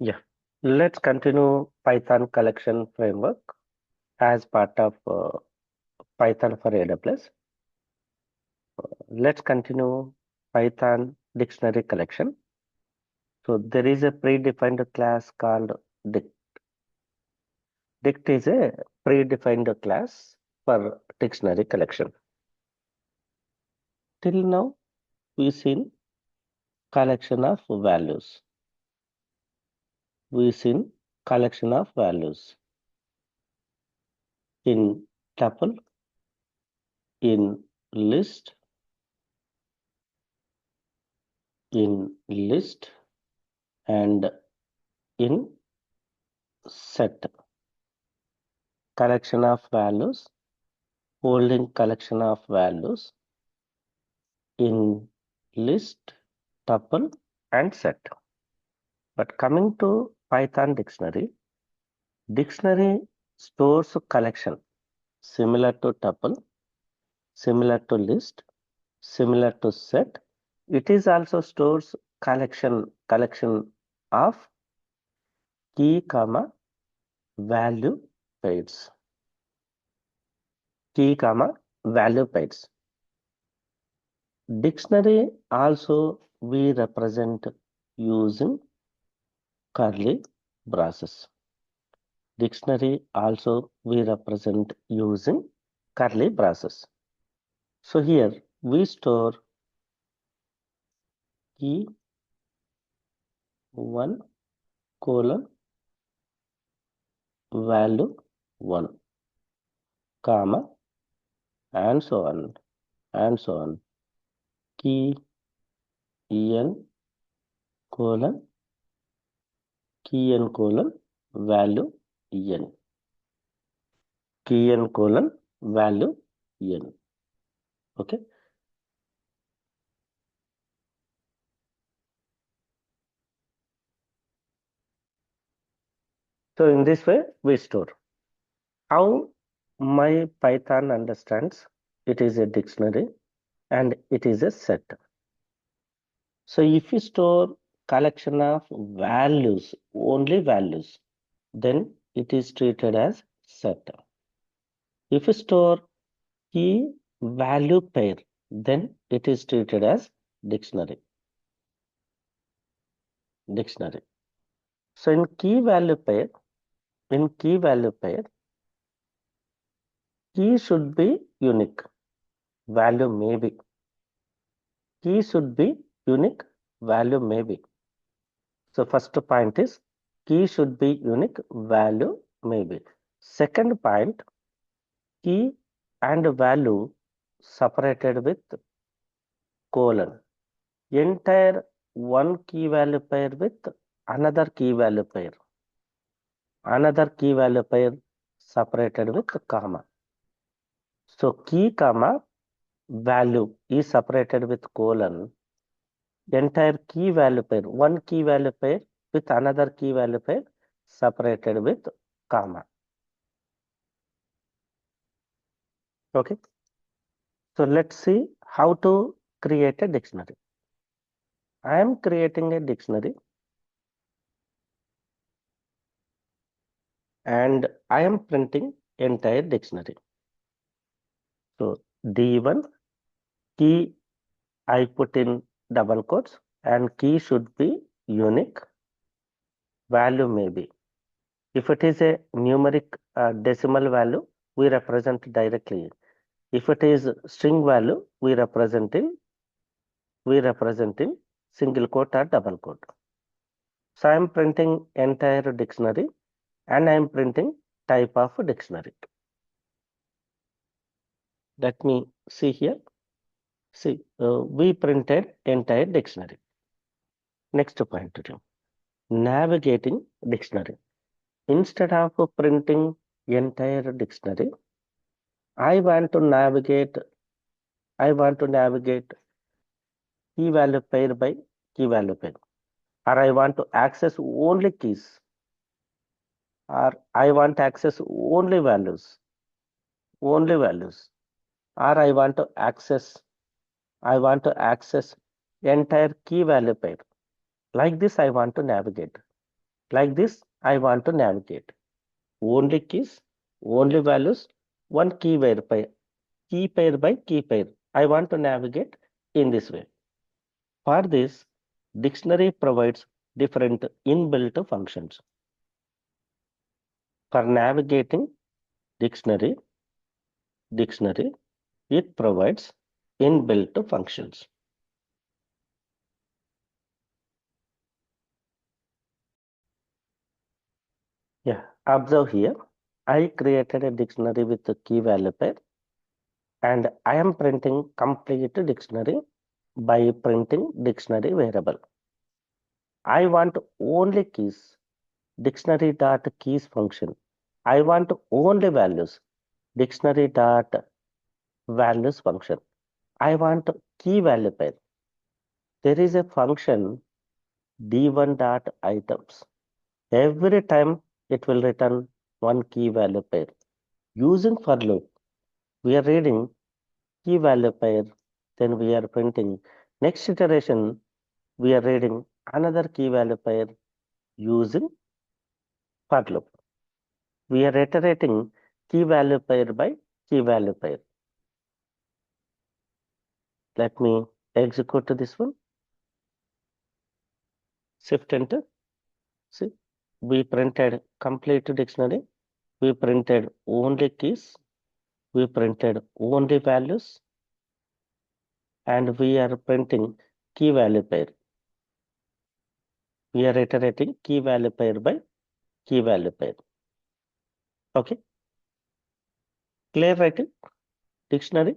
Yeah, let's continue Python collection framework as part of Python for AWS. Let's continue Python dictionary collection. So there is a predefined class called dict. Dict is a predefined class for dictionary collection. Till now, we've seen collection of values. We've seen collection of values in tuple, in list, and in set. Collection of values, holding collection of values in list, tuple, and set. But coming to Python dictionary stores collection similar to tuple, similar to list, similar to set. It is also stores collection of key, comma, value pairs. Key, comma, value pairs. Dictionary also we represent using curly braces. Dictionary also we represent using curly braces. So here we store key 1 colon value 1 comma and so on. Key n colon value n. Key n colon value n. Okay. So in this way we store. How my Python understands it is a dictionary and it is a set. So if you store collection of values, only values, then it is treated as set. If you store key value pair, then it is treated as dictionary. So in key value pair, key should be unique. Value may be. Key should be unique. Value may be. So first point is key should be unique. Value may be. Second point, key and value separated with colon. Entire one key value pair with another key value pair. Another key value pair separated with comma. So key, comma, value is separated with colon. Entire key value pair, one key value pair with another key value pair separated with comma. Okay. So let's see how to create a dictionary. I am creating a dictionary and I am printing entire dictionary. So D1 key I put in double quotes and key should be unique. Value may be. If it is a numeric decimal value, we represent directly. If it is string value, we represent in single quote or double quote. So I am printing entire dictionary and I am printing type of dictionary. Let me see here. See, we printed entire dictionary. Next point to do. Navigating dictionary. Instead of printing entire dictionary, I want to navigate key value pair by key value pair, or I want to access only keys, or I want to access only values, or I want to access entire key value pair. Like this, I want to navigate. Like this, I want to navigate. Only keys, only values, one key pair by key pair. I want to navigate in this way. For this, dictionary provides different inbuilt functions. For navigating dictionary, it provides inbuilt functions. Yeah, observe here. I created a dictionary with a key value pair and I am printing complete dictionary by printing dictionary variable. I want only keys, dictionary dot keys function. I want only values, dictionary dot values function. I want key value pair. There is a function d1 dot items. Every time it will return one key value pair. Using for loop, we are reading key value pair, then we are printing. Next iteration, we are reading another key value pair using for loop. We are iterating key value pair by key value pair. Let me execute this one. Shift enter. See, we printed complete dictionary. We printed only keys. We printed only values. And we are printing key value pair. We are iterating key value pair by key value pair. Okay. Clear writing? Dictionary?